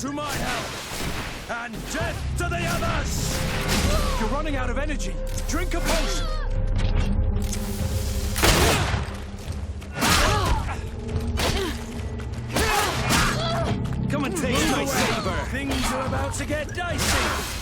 to my help! And death to the others! You're running out of energy. Drink a potion! Come and take my saber! Things are about to get dicey!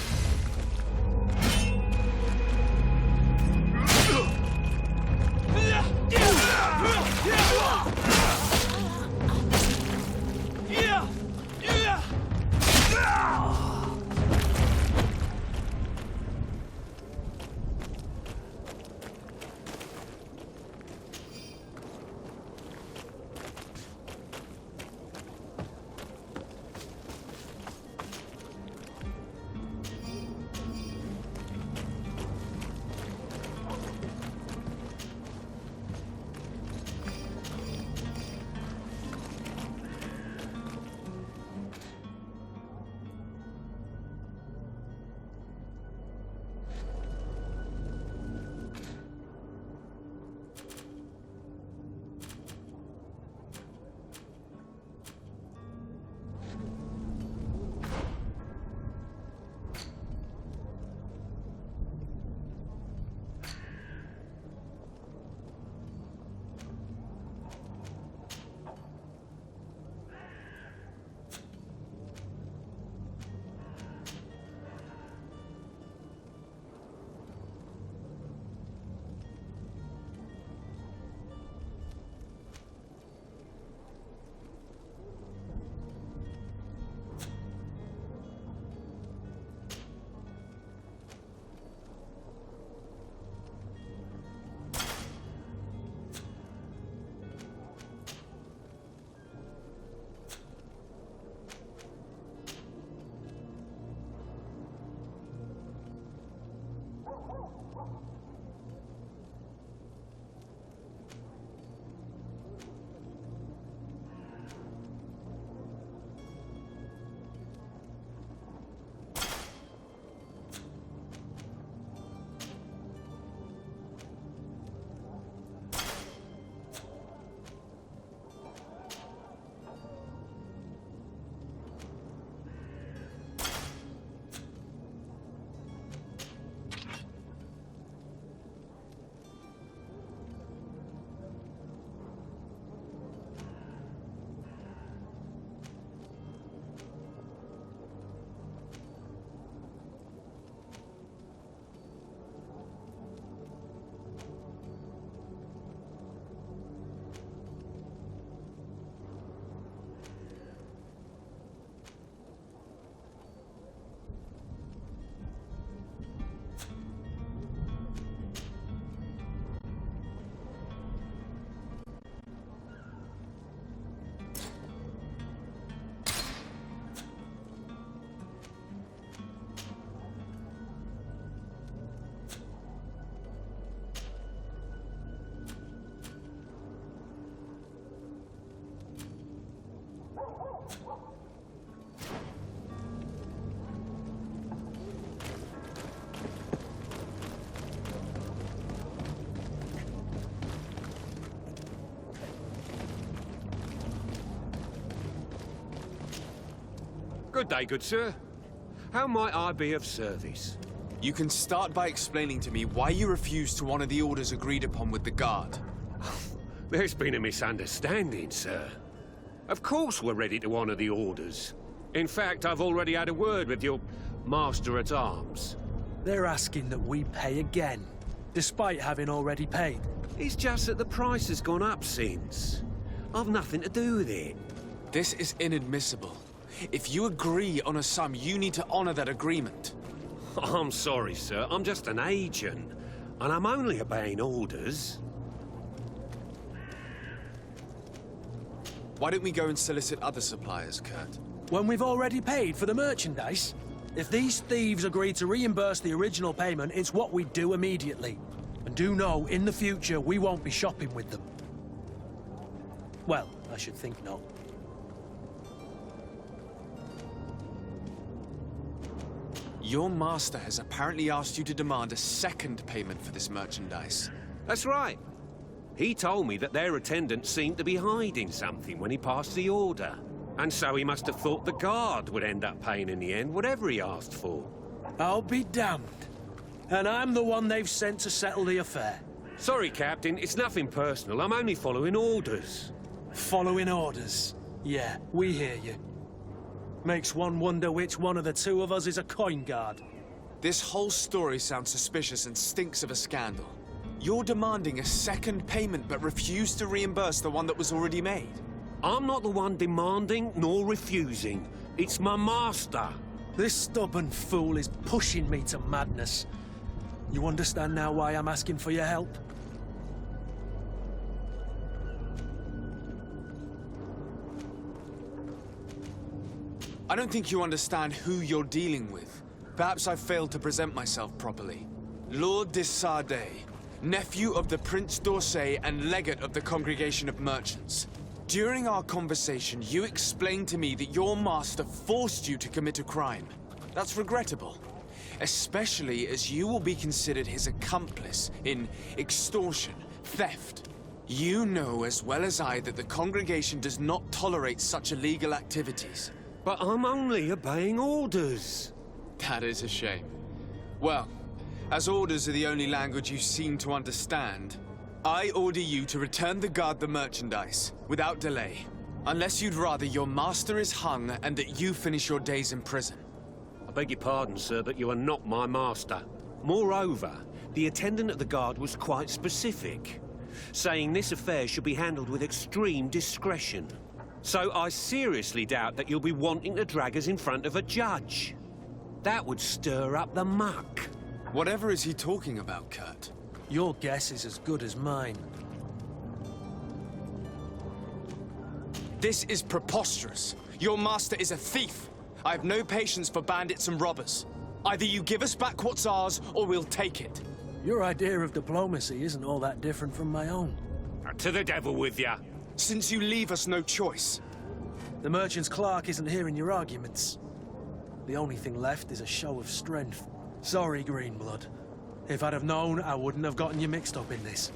Good day, good sir. How might I be of service? You can start by explaining to me why you refused to honor the orders agreed upon with the guard. There's been a misunderstanding, sir. Of course we're ready to honor the orders. In fact, I've already had a word with your master-at-arms. They're asking that we pay again, despite having already paid. It's just that the price has gone up since. I've nothing to do with it. This is inadmissible. If you agree on a sum, you need to honor that agreement. I'm sorry, sir. I'm just an agent, and I'm only obeying orders. Why don't we go and solicit other suppliers, Kurt? When we've already paid for the merchandise? If these thieves agree to reimburse the original payment, it's what we do immediately. And do know, in the future, we won't be shopping with them. Well, I should think not. Your master has apparently asked you to demand a second payment for this merchandise. That's right. He told me that their attendant seemed to be hiding something when he passed the order. And so he must have thought the guard would end up paying in the end, whatever he asked for. I'll be damned. And I'm the one they've sent to settle the affair. Sorry, Captain, it's nothing personal. I'm only following orders. Following orders. Yeah, we hear you. Makes one wonder which one of the two of us is a coin guard. This whole story sounds suspicious and stinks of a scandal. You're demanding a second payment but refuse to reimburse the one that was already made. I'm not the one demanding nor refusing. It's my master. This stubborn fool is pushing me to madness. You understand now why I'm asking for your help? I don't think you understand who you're dealing with. Perhaps I failed to present myself properly. Lord de Sardet, nephew of the Prince d'Orsay and legate of the Congregation of Merchants. During our conversation, you explained to me that your master forced you to commit a crime. That's regrettable, especially as you will be considered his accomplice in extortion, theft. You know as well as I that the congregation does not tolerate such illegal activities. But I'm only obeying orders. That is a shame. Well, as orders are the only language you seem to understand, I order you to return the guard the merchandise, without delay. Unless you'd rather your master is hung and that you finish your days in prison. I beg your pardon, sir, but you are not my master. Moreover, the attendant at the guard was quite specific, saying this affair should be handled with extreme discretion. So I seriously doubt that you'll be wanting to drag us in front of a judge. That would stir up the muck. Whatever is he talking about, Kurt? Your guess is as good as mine. This is preposterous. Your master is a thief. I have no patience for bandits and robbers. Either you give us back what's ours, or we'll take it. Your idea of diplomacy isn't all that different from my own. To the devil with ya. Since you leave us no choice. The merchant's clerk isn't hearing your arguments. The only thing left is a show of strength. Sorry, Greenblood. If I'd have known, I wouldn't have gotten you mixed up in this.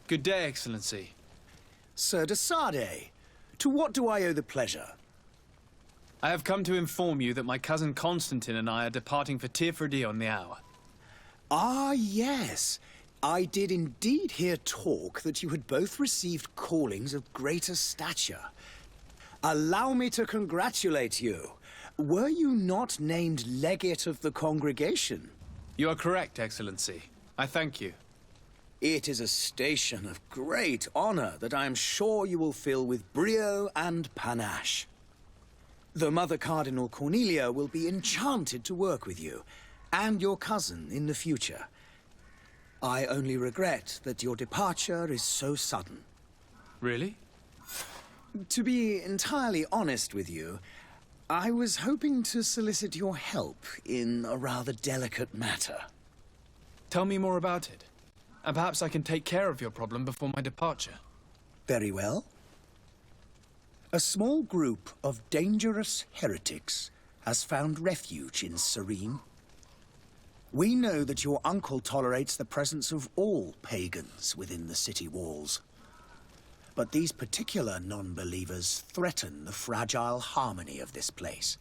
Good day, Excellency. Sir de Sardet, to what do I owe the pleasure? I have come to inform you that my cousin Constantine and I are departing for Tirfredi on the hour. Ah, yes. I did indeed hear talk that you had both received callings of greater stature. Allow me to congratulate you. Were you not named legate of the congregation? You are correct, Excellency. I thank you. It is a station of great honor that I am sure you will fill with brio and panache. The Mother Cardinal Cornelia will be enchanted to work with you, and your cousin in the future. I only regret that your departure is so sudden. Really? To be entirely honest with you, I was hoping to solicit your help in a rather delicate matter. Tell me more about it. And perhaps I can take care of your problem before my departure. Very well. A small group of dangerous heretics has found refuge in Serene. We know that your uncle tolerates the presence of all pagans within the city walls. But these particular non-believers threaten the fragile harmony of this place.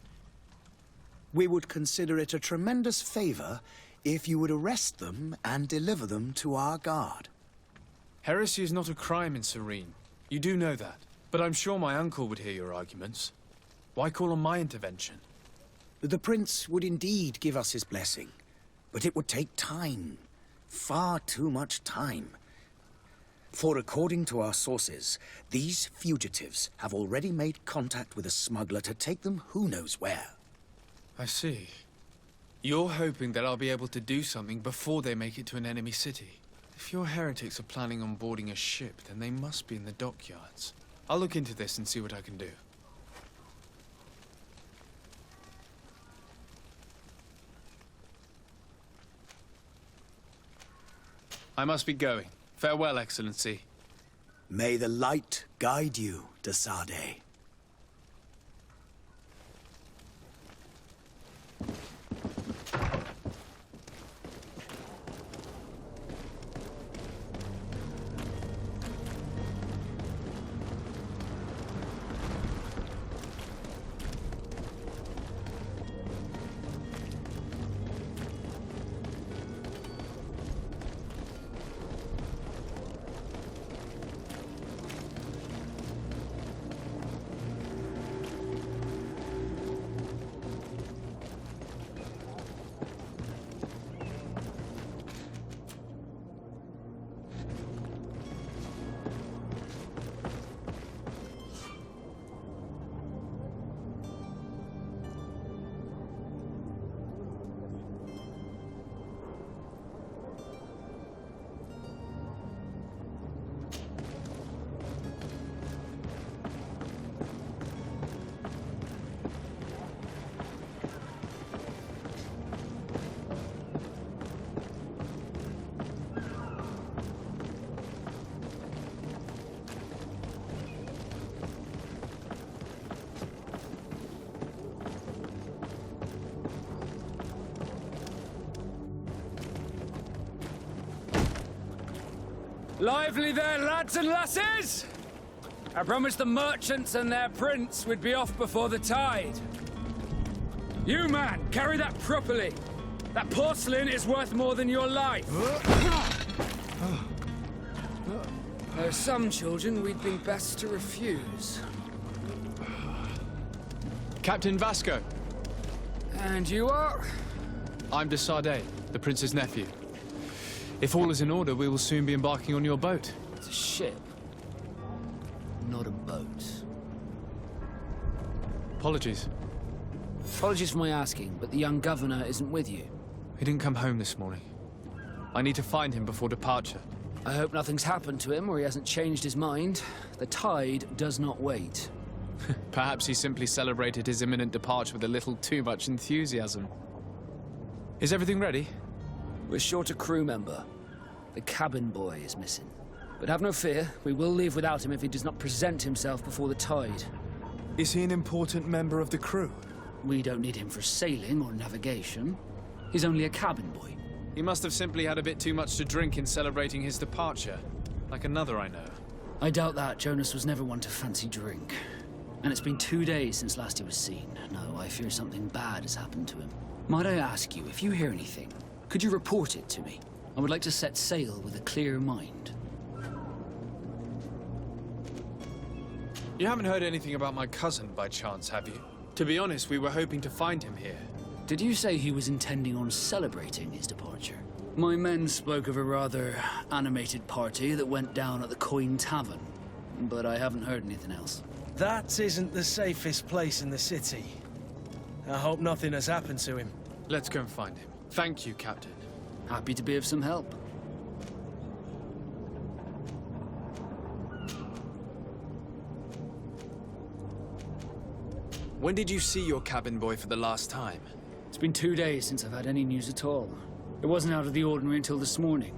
We would consider it a tremendous favor if you would arrest them and deliver them to our guard. Heresy is not a crime in Serene. You do know that. But I'm sure my uncle would hear your arguments. Why call on my intervention? The prince would indeed give us his blessing, but it would take time. Far too much time. For according to our sources, these fugitives have already made contact with a smuggler to take them who knows where. I see. You're hoping that I'll be able to do something before they make it to an enemy city. If your heretics are planning on boarding a ship, then they must be in the dockyards. I'll look into this and see what I can do. I must be going. Farewell, Excellency. May the light guide you, de Sardet. Lively there, lads and lasses! I promised the merchants and their prince we'd be off before the tide. You, man, carry that properly. That porcelain is worth more than your life. There are some children we'd think best to refuse. Captain Vasco. And you are? I'm de Sardet, the prince's nephew. If all is in order, we will soon be embarking on your boat. It's a ship, not a boat. Apologies. Apologies for my asking, but the young governor isn't with you. He didn't come home this morning. I need to find him before departure. I hope nothing's happened to him or he hasn't changed his mind. The tide does not wait. Perhaps he simply celebrated his imminent departure with a little too much enthusiasm. Is everything ready? We're short a crew member. The cabin boy is missing. But have no fear, we will leave without him if he does not present himself before the tide. Is he an important member of the crew? We don't need him for sailing or navigation. He's only a cabin boy. He must have simply had a bit too much to drink in celebrating his departure. Like another I know. I doubt that. Jonas was never one to fancy drink. And it's been 2 days since last he was seen. No, I fear something bad has happened to him. Might I ask you, if you hear anything, could you report it to me? I would like to set sail with a clear mind. You haven't heard anything about my cousin by chance, have you? To be honest, we were hoping to find him here. Did you say he was intending on celebrating his departure? My men spoke of a rather animated party that went down at the Coin Tavern, but I haven't heard anything else. That isn't the safest place in the city. I hope nothing has happened to him. Let's go and find him. Thank you, Captain. Happy to be of some help. When did you see your cabin boy for the last time? It's been 2 days since I've had any news at all. It wasn't out of the ordinary until this morning.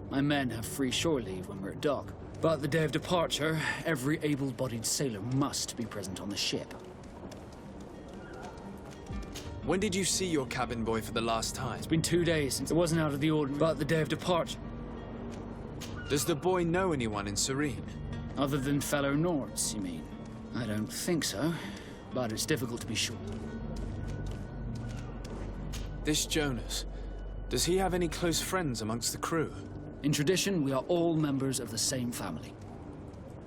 My men have free shore leave when we're at dock. But the day of departure, every able-bodied sailor must be present on the ship. When did you see your cabin boy for the last time? It's been 2 days since it wasn't out of the ordinary, but the day of departure. Does the boy know anyone in Serene? Other than fellow Nords, you mean? I don't think so, but it's difficult to be sure. This Jonas, does he have any close friends amongst the crew? In tradition, we are all members of the same family.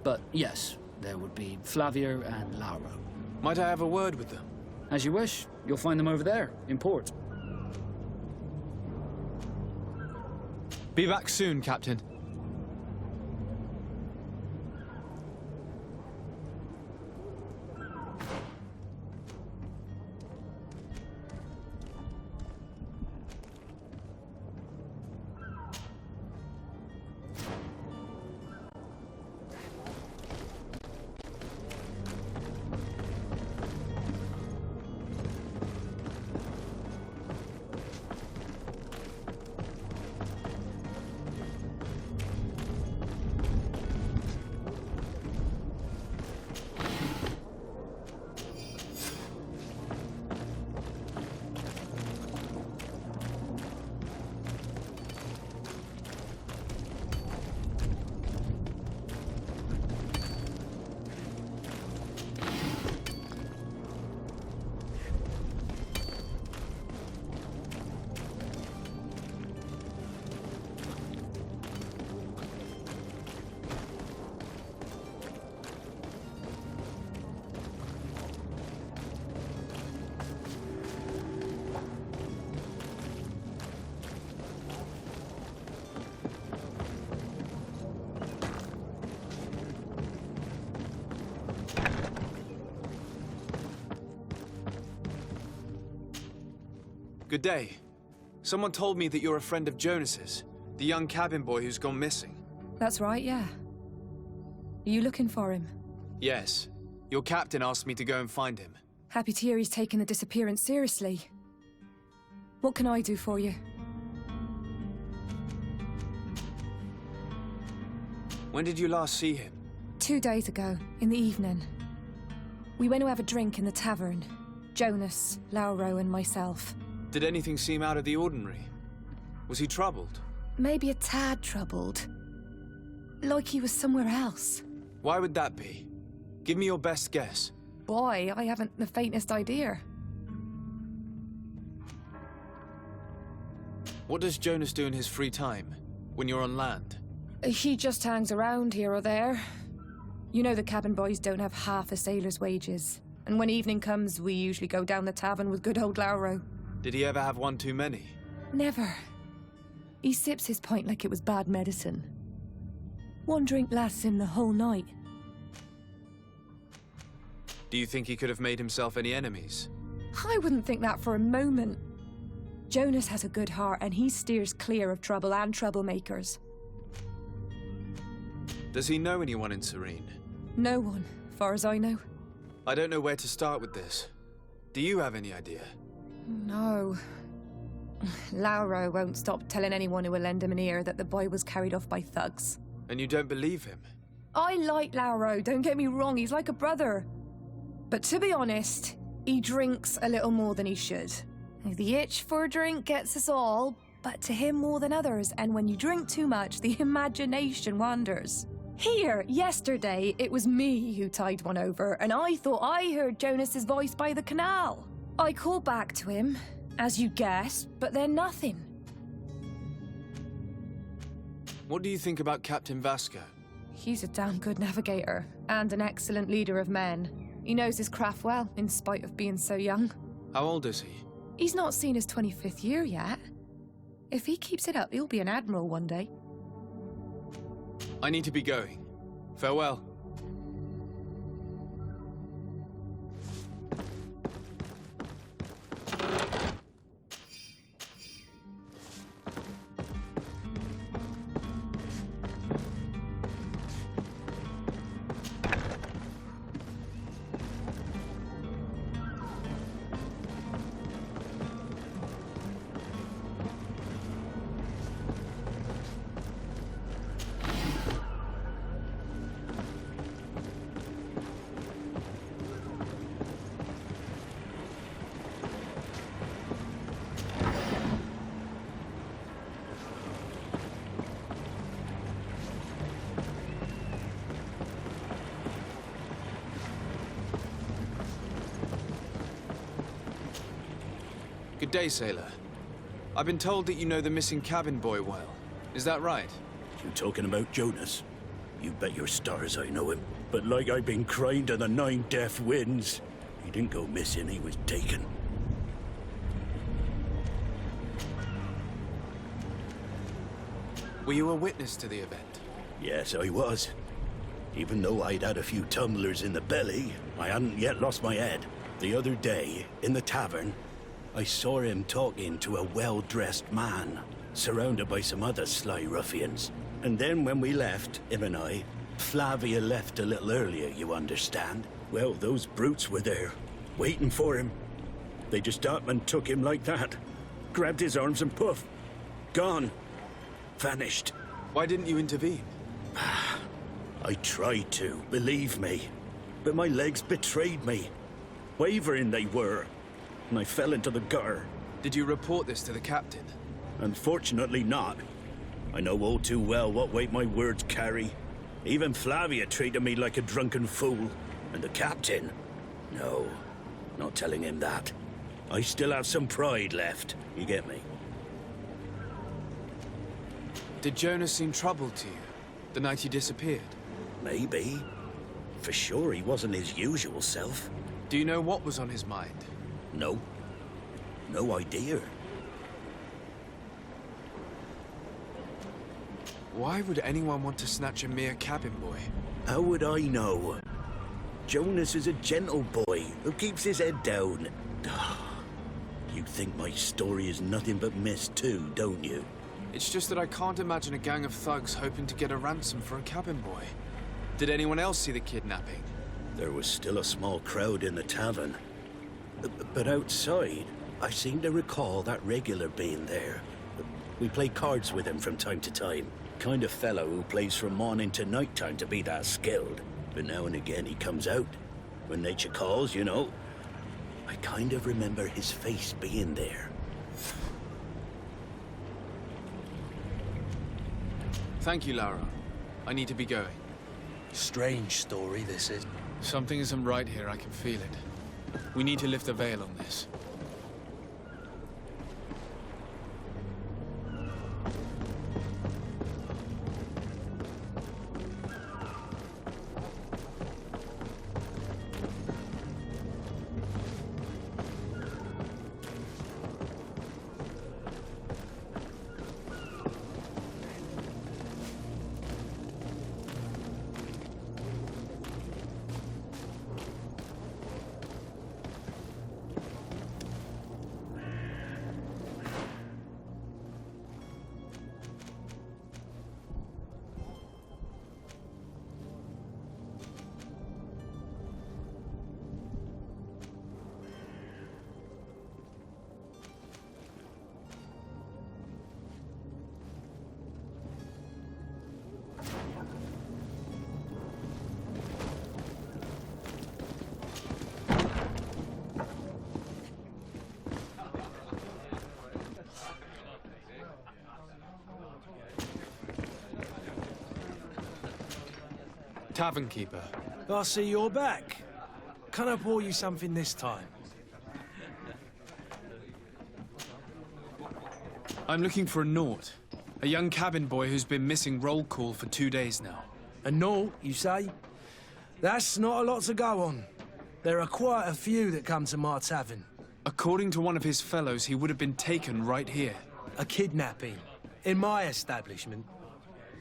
But yes, there would be Flavia and Lauro. Might I have a word with them? As you wish. You'll find them over there, in port. Be back soon, Captain. Good day. Someone told me that you're a friend of Jonas's, the young cabin boy who's gone missing. That's right, yeah. Are you looking for him? Yes. Your captain asked me to go and find him. Happy to hear he's taken the disappearance seriously. What can I do for you? When did you last see him? 2 days ago, in the evening. We went to have a drink in the tavern. Jonas, Lauro, and myself. Did anything seem out of the ordinary? Was he troubled? Maybe a tad troubled. Like he was somewhere else. Why would that be? Give me your best guess. Boy, I haven't the faintest idea. What does Jonas do in his free time, when you're on land? He just hangs around here or there. You know the cabin boys don't have half a sailor's wages. And when evening comes, we usually go down the tavern with good old Lauro. Did he ever have one too many? Never. He sips his pint like it was bad medicine. One drink lasts him the whole night. Do you think he could have made himself any enemies? I wouldn't think that for a moment. Jonas has a good heart and he steers clear of trouble and troublemakers. Does he know anyone in Serene? No one, far as I know. I don't know where to start with this. Do you have any idea? No. Lauro won't stop telling anyone who will lend him an ear that the boy was carried off by thugs. And you don't believe him? I like Lauro, don't get me wrong, he's like a brother. But to be honest, he drinks a little more than he should. The itch for a drink gets us all, but to him more than others, and when you drink too much, the imagination wanders. Here, yesterday, it was me who tied one over, and I thought I heard Jonas's voice by the canal. I called back to him, as you guessed, but then nothing. What do you think about Captain Vasco? He's a damn good navigator, and an excellent leader of men. He knows his craft well, in spite of being so young. How old is he? He's not seen his 25th year yet. If he keeps it up, he'll be an admiral one day. I need to be going. Farewell. Good day, sailor. I've been told that you know the missing cabin boy well. Is that right? You talking about Jonas? You bet your stars I know him. But like I've been crying to the 9 deaf winds, he didn't go missing, he was taken. Were you a witness to the event? Yes, I was. Even though I'd had a few tumblers in the belly, I hadn't yet lost my head. The other day, in the tavern, I saw him talking to a well-dressed man, surrounded by some other sly ruffians. And then when we left, him and I, Flavia left a little earlier, you understand? Well, those brutes were there, waiting for him. They just up and took him like that. Grabbed his arms and poof, gone. Vanished. Why didn't you intervene? I tried to, believe me. But my legs betrayed me. Wavering they were. And I fell into the gutter. Did you report this to the captain? Unfortunately not. I know all too well what weight my words carry. Even Flavia treated me like a drunken fool. And the captain? No, not telling him that. I still have some pride left, you get me? Did Jonas seem troubled to you, the night he disappeared? Maybe. For sure he wasn't his usual self. Do you know what was on his mind? No. No idea. Why would anyone want to snatch a mere cabin boy? How would I know? Jonas is a gentle boy who keeps his head down. You think my story is nothing but mist too, don't you? It's just that I can't imagine a gang of thugs hoping to get a ransom for a cabin boy. Did anyone else see the kidnapping? There was still a small crowd in the tavern. But outside, I seem to recall that regular being there. We play cards with him from time to time. Kind of fellow who plays from morning to night time to be that skilled. But now and again he comes out. When nature calls, you know. I kind of remember his face being there. Thank you, Lara. I need to be going. Strange story, this is. Something isn't right here, I can feel it. We need to lift the veil on this. Tavern keeper. I see you're back. Can I pour you something this time? I'm looking for a Naut. A young cabin boy who's been missing roll call for 2 days now. A Naut, you say? That's not a lot to go on. There are quite a few that come to my tavern. According to one of his fellows, he would have been taken right here. A kidnapping? In my establishment?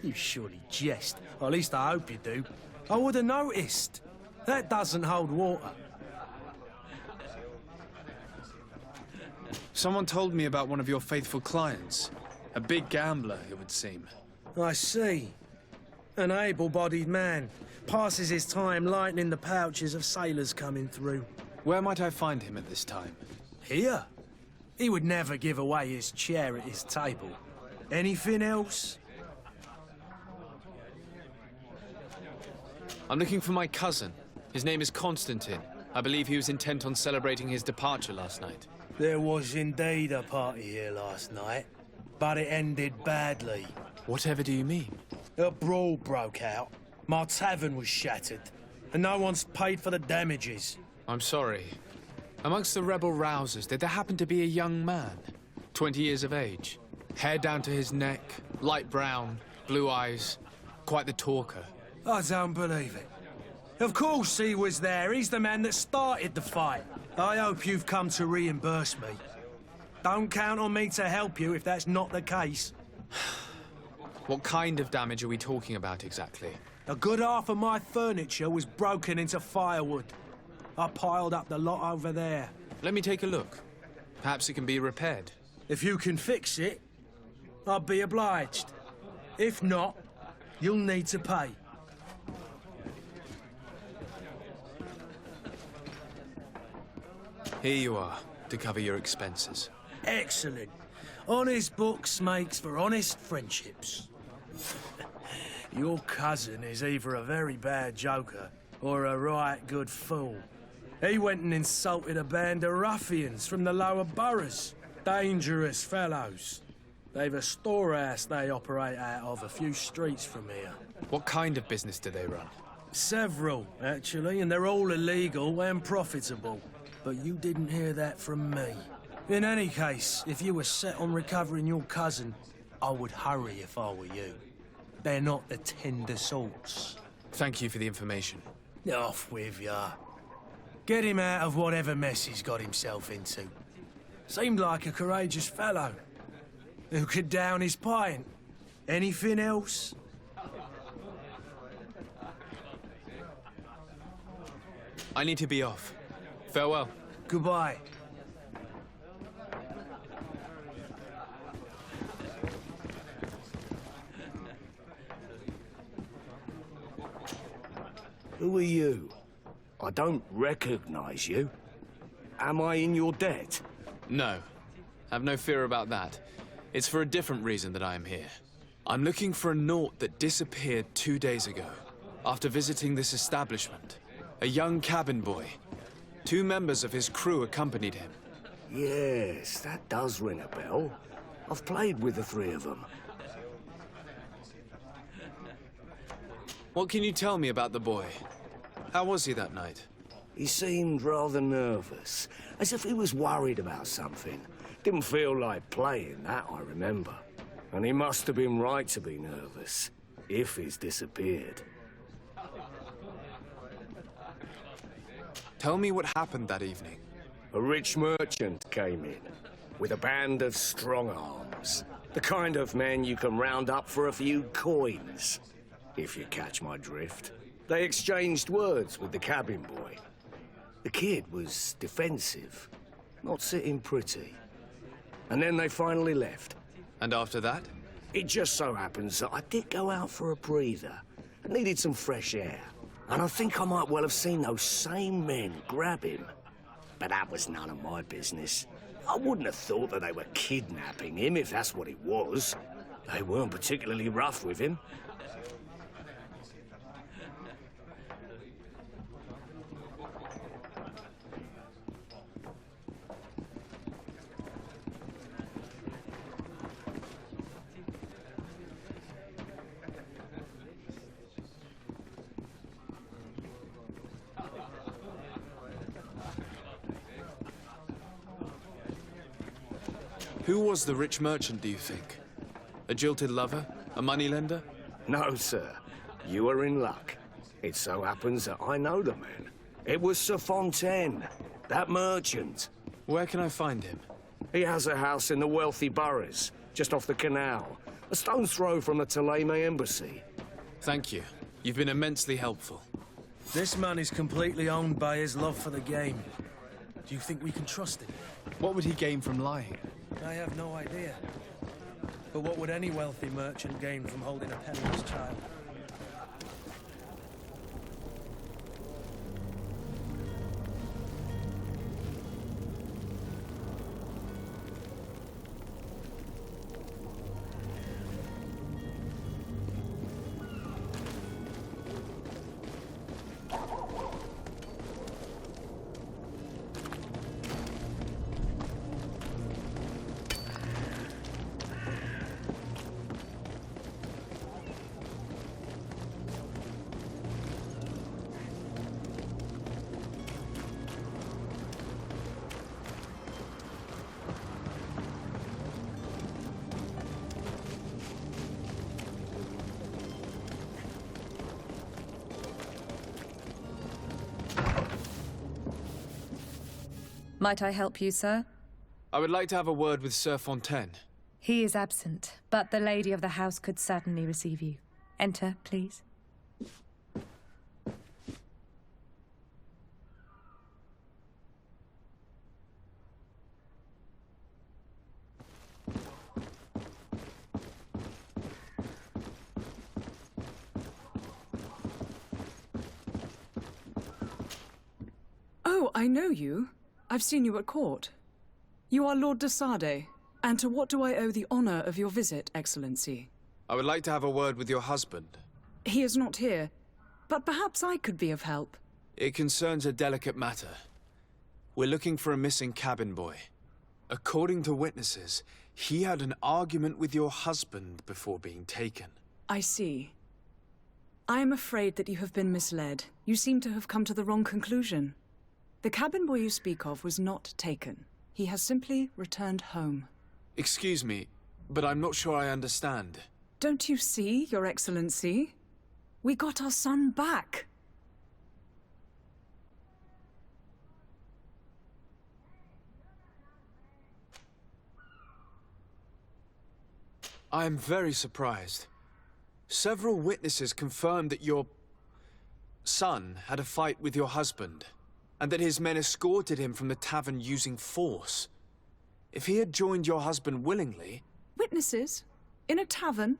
You surely jest. Or at least I hope you do. I would have noticed. That doesn't hold water. Someone told me about one of your faithful clients. A big gambler, it would seem. I see. An able-bodied man. Passes his time lightening the pouches of sailors coming through. Where might I find him at this time? Here? He would never give away his chair at his table. Anything else? I'm looking for my cousin. His name is Constantine. I believe he was intent on celebrating his departure last night. There was indeed a party here last night, but it ended badly. Whatever do you mean? A brawl broke out. My tavern was shattered, and no one's paid for the damages. I'm sorry. Amongst the rebel rousers, did there happen to be a young man? 20 years of age. Hair down to his neck, light brown, blue eyes. Quite the talker. I don't believe it. Of course he was there. He's the man that started the fight. I hope you've come to reimburse me. Don't count on me to help you if that's not the case. What kind of damage are we talking about exactly? A good half of my furniture was broken into firewood. I piled up the lot over there. Let me take a look. Perhaps it can be repaired. If you can fix it, I'll be obliged. If not, you'll need to pay. Here you are, to cover your expenses. Excellent. Honest books makes for honest friendships. Your cousin is either a very bad joker or a right good fool. He went and insulted a band of ruffians from the lower boroughs. Dangerous fellows. They've a storehouse they operate out of a few streets from here. What kind of business do they run? Several, actually, and they're all illegal and profitable. But you didn't hear that from me. In any case, if you were set on recovering your cousin, I would hurry if I were you. They're not the tender sorts. Thank you for the information. Off with ya. Get him out of whatever mess he's got himself into. Seemed like a courageous fellow. Who could down his pint. Anything else? I need to be off. Farewell. Goodbye. Who are you? I don't recognize you. Am I in your debt? No. Have no fear about that. It's for a different reason that I am here. I'm looking for a Naut that disappeared 2 days ago, after visiting this establishment. A young cabin boy. 2 members of his crew accompanied him. Yes, that does ring a bell. I've played with the 3 of them. What can you tell me about the boy? How was he that night? He seemed rather nervous, as if he was worried about something. Didn't feel like playing, that I remember. And he must have been right to be nervous, if he's disappeared. Tell me what happened that evening. A rich merchant came in, with a band of strong arms. The kind of men you can round up for a few coins, if you catch my drift. They exchanged words with the cabin boy. The kid was defensive, not sitting pretty. And then they finally left. And after that? It just so happens that I did go out for a breather. I needed some fresh air. And I think I might well have seen those same men grab him. But that was none of my business. I wouldn't have thought that they were kidnapping him, if that's what it was. They weren't particularly rough with him. Who was the rich merchant, do you think? A jilted lover? A moneylender? No, sir. You are in luck. It so happens that I know the man. It was Sir Fontaine, that merchant. Where can I find him? He has a house in the wealthy boroughs, just off the canal. A stone's throw from the Theleme embassy. Thank you. You've been immensely helpful. This man is completely owned by his love for the game. Do you think we can trust him? What would he gain from lying? I have no idea. But what would any wealthy merchant gain from holding a penniless child? Might I help you, sir? I would like to have a word with Sir Fontaine. He is absent, but the lady of the house could certainly receive you. Enter, please. Oh, I know you. I've seen you at court. You are Lord de Sardet, and to what do I owe the honor of your visit, Excellency? I would like to have a word with your husband. He is not here, but perhaps I could be of help. It concerns a delicate matter. We're looking for a missing cabin boy. According to witnesses, he had an argument with your husband before being taken. I see. I am afraid that you have been misled. You seem to have come to the wrong conclusion. The cabin boy you speak of was not taken. He has simply returned home. Excuse me, but I'm not sure I understand. Don't you see, Your Excellency? We got our son back. I am very surprised. Several witnesses confirmed that your son had a fight with your husband, and that his men escorted him from the tavern using force. If he had joined your husband willingly... Witnesses? In a tavern?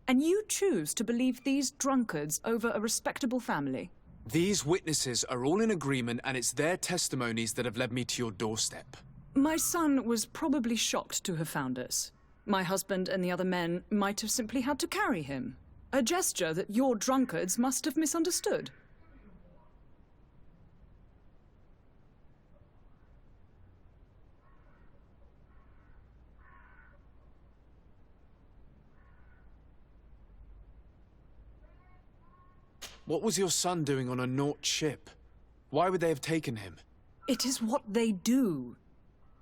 And you choose to believe these drunkards over a respectable family? These witnesses are all in agreement, and it's their testimonies that have led me to your doorstep. My son was probably shocked to have found us. My husband and the other men might have simply had to carry him. A gesture that your drunkards must have misunderstood. What was your son doing on a Naut ship? Why would they have taken him? It is what they do.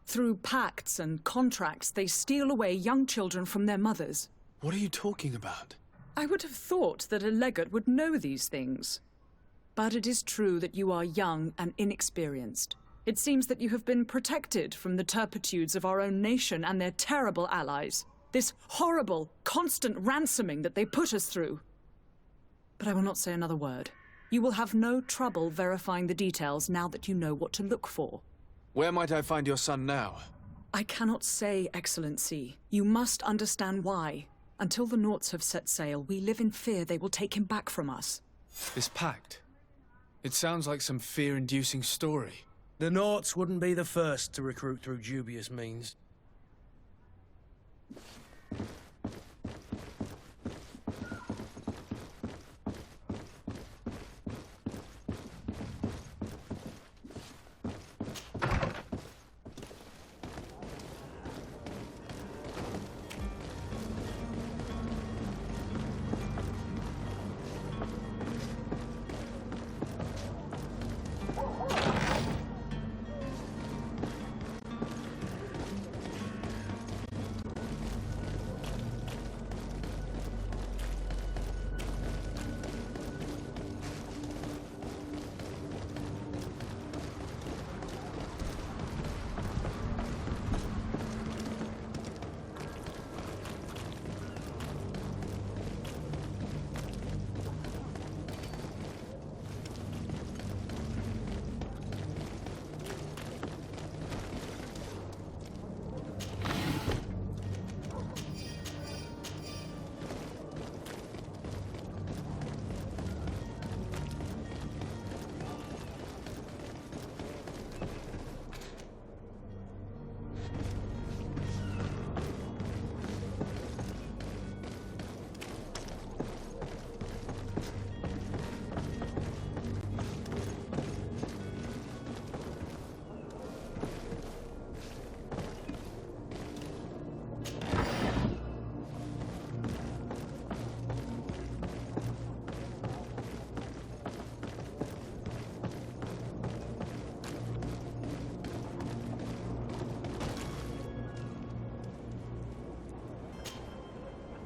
Through pacts and contracts, they steal away young children from their mothers. What are you talking about? I would have thought that a legate would know these things. But it is true that you are young and inexperienced. It seems that you have been protected from the turpitudes of our own nation and their terrible allies. This horrible, constant ransoming that they put us through. But I will not say another word. You will have no trouble verifying the details now that you know what to look for. Where might I find your son now? I cannot say, Excellency. You must understand why. Until the Nauts have set sail, we live in fear they will take him back from us. This pact. It sounds like some fear-inducing story. The Nauts wouldn't be the first to recruit through dubious means.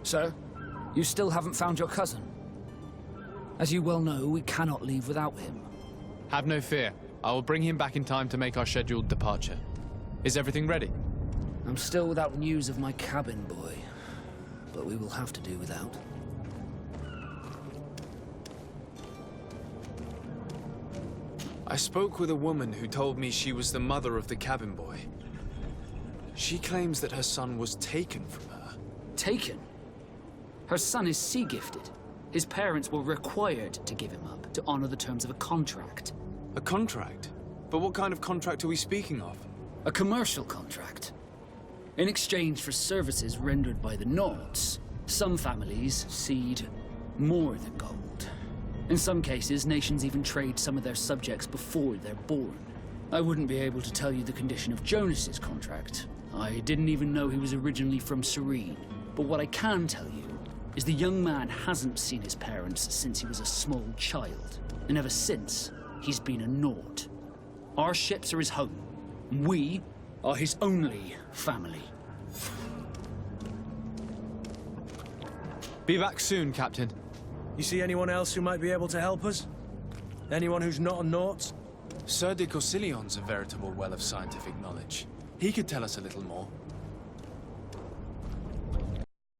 Sir, you still haven't found your cousin. As you well know, we cannot leave without him. Have no fear. I will bring him back in time to make our scheduled departure. Is everything ready? I'm still without news of my cabin boy, but we will have to do without. I spoke with a woman who told me she was the mother of the cabin boy. She claims that her son was taken from her. Taken? Her son is sea-gifted. His parents were required to give him up, to honor the terms of a contract. A contract? But what kind of contract are we speaking of? A commercial contract. In exchange for services rendered by the Nauts, some families cede more than gold. In some cases, nations even trade some of their subjects before they're born. I wouldn't be able to tell you the condition of Jonas's contract. I didn't even know he was originally from Serene. But what I can tell you is the young man hasn't seen his parents since he was a small child. And ever since, he's been a Naut. Our ships are his home. We are his only family. Be back soon, Captain. You see anyone else who might be able to help us? Anyone who's not a Naut? Sardet a veritable well of scientific knowledge. He could tell us a little more.